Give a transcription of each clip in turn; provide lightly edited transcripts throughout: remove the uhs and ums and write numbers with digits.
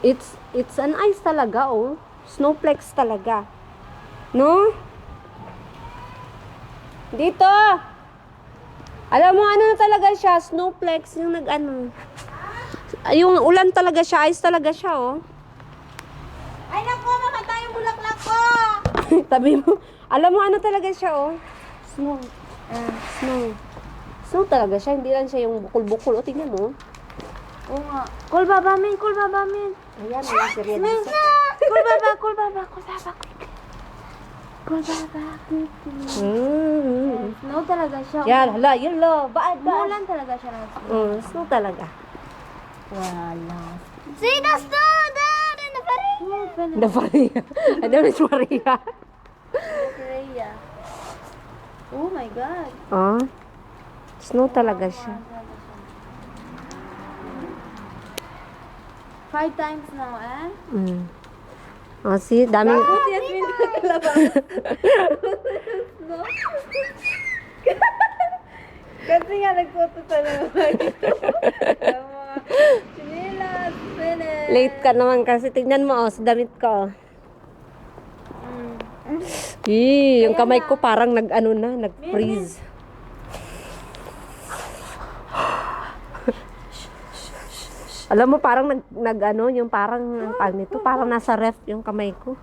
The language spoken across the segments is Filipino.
It's an ice talaga, oh. Snowflakes talaga. No? Dito! Alam mo, ano na talaga siya? Snowflakes, yung nag-ano. Yung ulan talaga siya, ice talaga siya, oh. Ay, naku, mamatay yung bulaklak ko! Tabi mo. Alam mo, ano talaga siya, oh. Snow. Snow. Snow talaga siya, hindi lang siya yung bukol-bukol. O, tingnan mo. Oo nga. Kul baba, min, kul baba, min. Ayan, mga serya Min, dito. kul baba, kul baba, kul baba. Kul baba. Snow talaga siya. Yan, hala, yun lo. Baad, baad. Umulan talaga siya ng snow. Snow talaga. Wala. See the snow there in the Maria. The Maria. Ano is Maria? Maria. Oh my God. Oh. Snow talaga siya. 5 times now, eh? Oh, see, daming... Buti at min kakalabang. Snow. Kasi nga nagphoto talaga. Yung mga chinilas, finish. Late ka naman kasi. Tignan mo, oh, sa damit ko, oh. Yung kamay ko parang nag-ano na, nag-freeze. Alam mo, parang nag-ano, yung parang, ang tawag nito, parang nasa ref yung kamay ko.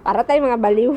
Para tayong mga baliw.